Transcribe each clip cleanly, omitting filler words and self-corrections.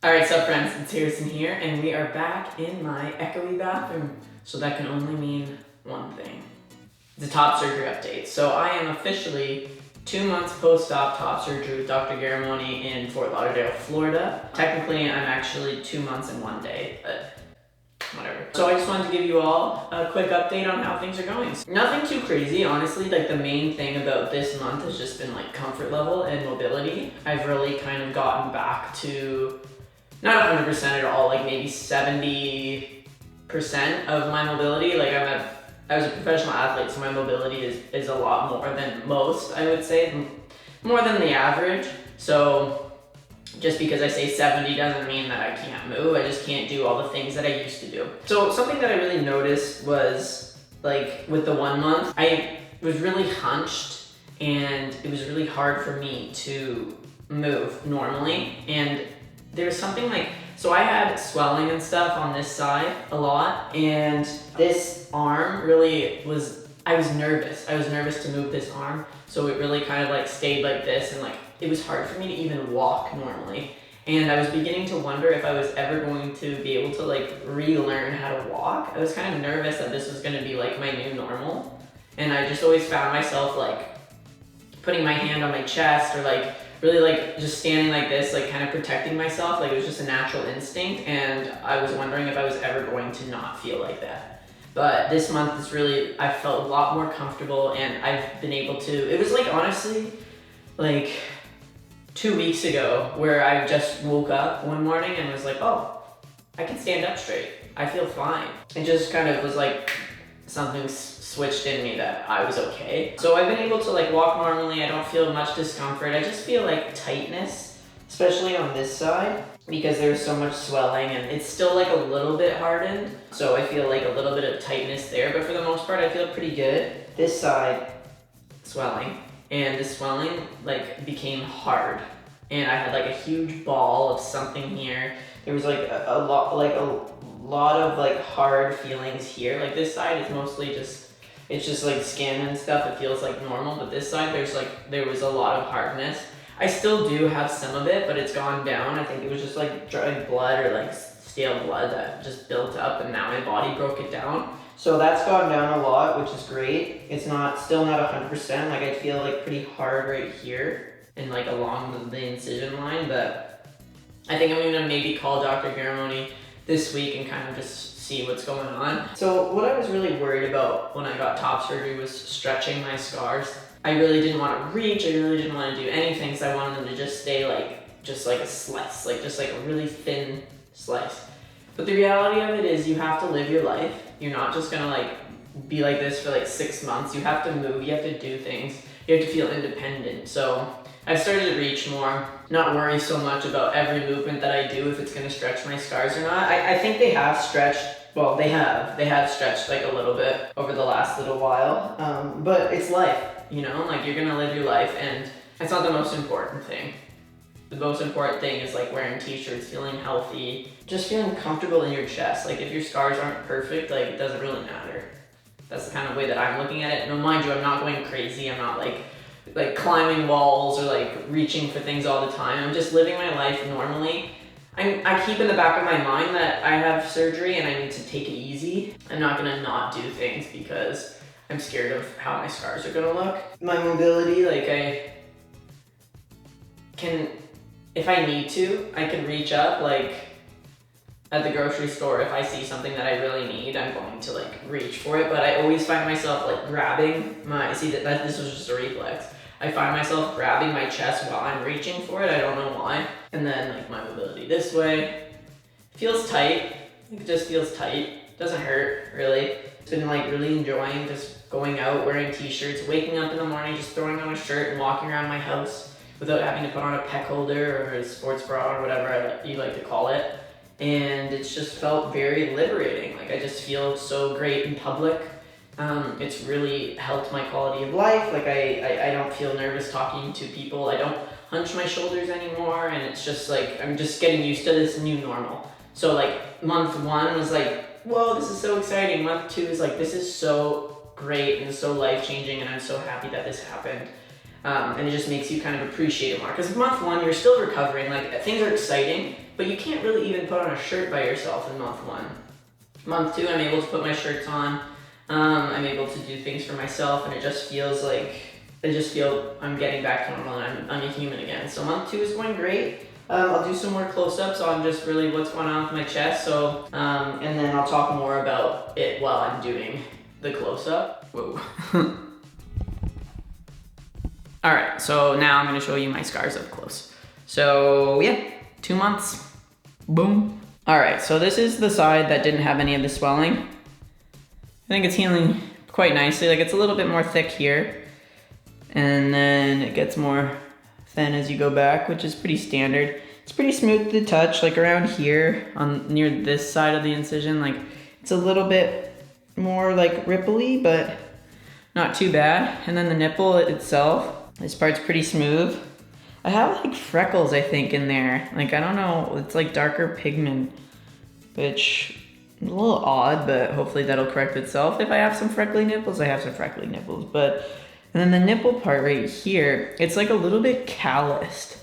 Alright, sup friends, it's Harrison here, and we are back in my echoey bathroom. So that can only mean one thing. It's a top surgery update. So I am officially 2 months post-op top surgery with Dr. Garramone in Fort Lauderdale, Florida. Technically, I'm actually 2 months and 1 day, but whatever. So I just wanted to give you all a quick update on how things are going. Nothing too crazy, honestly. Like, the main thing about this month has just been like comfort level and mobility. I've really kind of gotten back to not 100% at all, like maybe 70% of my mobility. Like I was a professional athlete, so my mobility is a lot more than most, I would say, more than the average. So just because I say 70 doesn't mean that I can't move. I just can't do all the things that I used to do. So something that I really noticed was, like, with the 1 month, I was really hunched and it was really hard for me to move normally. And there was something like, so I had swelling and stuff on this side a lot, and this arm really was, I was nervous to move this arm, so it really kind of like stayed like this, and like it was hard for me to even walk normally. And I was beginning to wonder if I was ever going to be able to like relearn how to walk. I was kind of nervous that this was going to be like my new normal, and I just always found myself like putting my hand on my chest, or like really like just standing like this, like kind of protecting myself. Like it was just a natural instinct, and I was wondering if I was ever going to not feel like that. But this month is really, I felt a lot more comfortable, and I've been able to, it was like honestly like 2 weeks ago where I just woke up one morning and was like, oh, I can stand up straight. I feel fine. It just kind of was like something switched in me that I was okay. So I've been able to like walk normally. I don't feel much discomfort. I just feel like tightness, especially on this side, because there's so much swelling and it's still like a little bit hardened. So I feel like a little bit of tightness there, but for the most part, I feel pretty good. This side, swelling, and the swelling like became hard. And I had like a huge ball of something here. There was like a lot of like hard feelings here. Like this side is mostly just, it's just like skin and stuff. It feels like normal, but this side there was a lot of hardness. I still do have some of it, but it's gone down. I think it was just like dried blood or like stale blood that just built up, and now my body broke it down. So that's gone down a lot, which is great. It's still not 100%. Like I feel like pretty hard right here and like along the incision line, but I think I'm gonna maybe call Dr. Garramone this week and kind of just see what's going on. So what I was really worried about when I got top surgery was stretching my scars. I really didn't want to reach, I really didn't want to do anything, because I wanted them to just stay like, just like a slice, like just like a really thin slice. But the reality of it is you have to live your life. You're not just gonna like be like this for like 6 months. You have to move, you have to do things, you have to feel independent. So I've started to reach more, not worry so much about every movement that I do if it's gonna stretch my scars or not. I think they have stretched, well, they have stretched like a little bit over the last little while, but it's life, you know, like you're gonna live your life, and it's not the most important thing. The most important thing is like wearing t-shirts, feeling healthy, just feeling comfortable in your chest. Like if your scars aren't perfect, like it doesn't really matter. That's the kind of way that I'm looking at it. No, mind you, I'm not going crazy. I'm not like climbing walls or like reaching for things all the time. I'm just living my life normally. I keep in the back of my mind that I have surgery and I need to take it easy. I'm not gonna not do things because I'm scared of how my scars are gonna look. My mobility, like I can, if I need to, I can reach up like at the grocery store. If I see something that I really need, I'm going to like reach for it, but I always find myself like grabbing this was just a reflex. I find myself grabbing my chest while I'm reaching for it. I don't know why. And then like my mobility this way feels tight. It just feels tight. Doesn't hurt really. It's been like really enjoying just going out, wearing t-shirts, waking up in the morning, just throwing on a shirt and walking around my house without having to put on a pec holder or a sports bra or whatever you like to call it. And it's just felt very liberating. Like I just feel so great in public. It's really helped my quality of life. Like I don't feel nervous talking to people. I don't hunch my shoulders anymore, and it's just like I'm just getting used to this new normal. So like month 1 was like, whoa, this is so exciting. Month 2 is like, this is so great and so life-changing, and I'm so happy that this happened. And it just makes you kind of appreciate it more. Because month 1, you're still recovering. Like things are exciting, but you can't really even put on a shirt by yourself in month 1. Month 2, I'm able to put my shirts on. I'm able to do things for myself, and it just feels like, I just feel I'm getting back to normal and I'm a human again. So month 2 is going great. I'll do some more close-ups on just really what's going on with my chest. So, and then I'll talk more about it while I'm doing the close-up. Whoa. All right, so now I'm gonna show you my scars up close. So yeah, 2 months, boom. All right, so this is the side that didn't have any of the swelling. I think it's healing quite nicely. Like, it's a little bit more thick here, and then it gets more thin as you go back, which is pretty standard. It's pretty smooth to touch, like around here on near this side of the incision. Like, it's a little bit more like ripply, but not too bad. And then the nipple itself, this part's pretty smooth. I have like freckles, I think, in there. Like, I don't know, it's like darker pigment, which is a little odd, but hopefully that'll correct itself. If I have some freckly nipples, I have some freckly nipples. But, and then the nipple part right here, it's like a little bit calloused.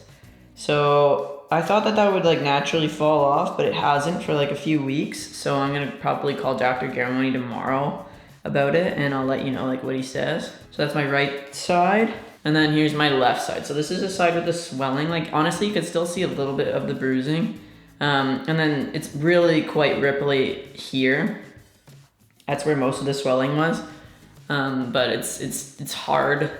So I thought that that would like naturally fall off, but it hasn't for like a few weeks. So I'm gonna probably call Dr. Garramone tomorrow about it, and I'll let you know like what he says. So that's my right side. And then here's my left side. So this is the side with the swelling. Like, honestly, you could still see a little bit of the bruising. And then it's really quite ripply here. That's where most of the swelling was. But it's hard.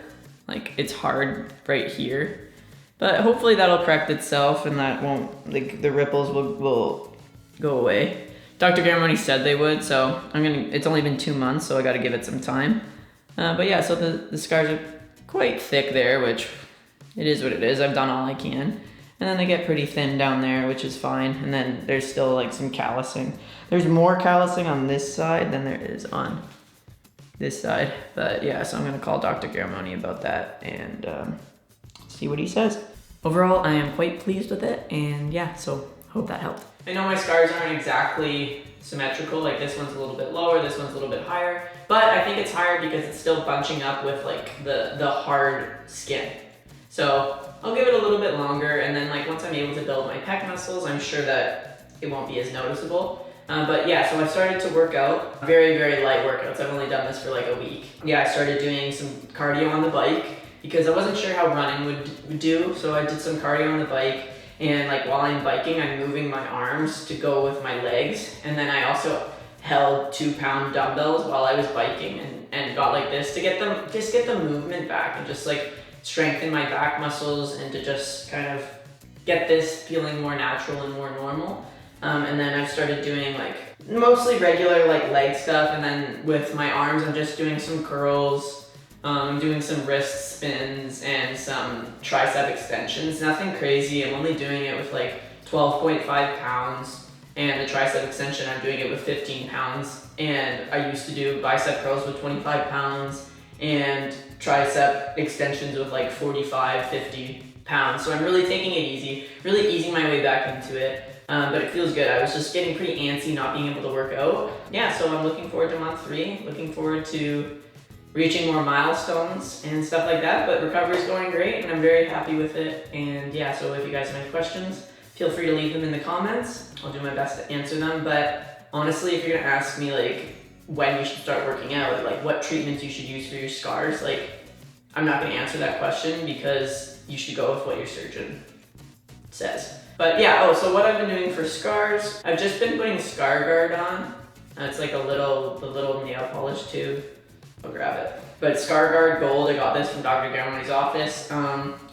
Like, it's hard right here. But hopefully that'll correct itself and that won't, like, the ripples will go away. Dr. Garramone said they would, so it's only been 2 months, so I gotta give it some time. But yeah, so the scars are quite thick there, which it is what it is. I've done all I can. And then they get pretty thin down there, which is fine. And then there's still like some callousing. There's more callousing on this side than there is on this side. But yeah, so I'm gonna call Dr. Garramone about that and see what he says. Overall, I am quite pleased with it, and yeah, so hope that helped. I know my scars aren't exactly symmetrical, like this one's a little bit lower, this one's a little bit higher, but I think it's higher because it's still bunching up with like the hard skin. So I'll give it a little bit longer, and then like once I'm able to build my pec muscles, I'm sure that it won't be as noticeable. But yeah, so I started to work out, very, very light workouts. I've only done this for like a week. Yeah, I started doing some cardio on the bike because I wasn't sure how running would do, so I did some cardio on the bike. And like while I'm biking, I'm moving my arms to go with my legs. And then I also held 2-pound dumbbells while I was biking and got like this to get the movement back and just like strengthen my back muscles and to just kind of get this feeling more natural and more normal. And then I've started doing like mostly regular like leg stuff. And then with my arms, I'm just doing some curls. I'm doing some wrist spins and some tricep extensions, nothing crazy. I'm only doing it with like 12.5 pounds, and the tricep extension, I'm doing it with 15 pounds. And I used to do bicep curls with 25 pounds and tricep extensions with like 45, 50 pounds. So I'm really taking it easy, really easing my way back into it. But it feels good. I was just getting pretty antsy not being able to work out. Yeah, so I'm looking forward to month 3, looking forward to reaching more milestones and stuff like that, but recovery is going great and I'm very happy with it. And yeah, so if you guys have any questions, feel free to leave them in the comments. I'll do my best to answer them. But honestly, if you're gonna ask me like when you should start working out, or like what treatments you should use for your scars, like I'm not gonna answer that question because you should go with what your surgeon says. But yeah, so what I've been doing for scars, I've just been putting Scar Guard on. It's like the little nail polish tube. I'll grab it. But Scar Guard Gold, I got this from Dr. Garramone's office.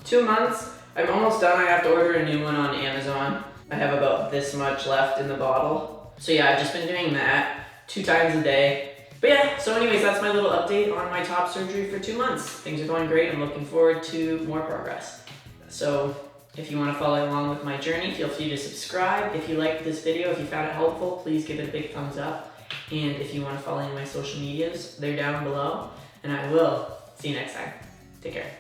2 months, I'm almost done. I have to order a new one on Amazon. I have about this much left in the bottle. So yeah, I've just been doing that 2 times a day. But yeah, so anyways, that's my little update on my top surgery for 2 months. Things are going great. I'm looking forward to more progress. So if you want to follow along with my journey, feel free to subscribe. If you liked this video, if you found it helpful, please give it a big thumbs up. And if you want to follow my social medias, they're down below. And I will see you next time. Take care.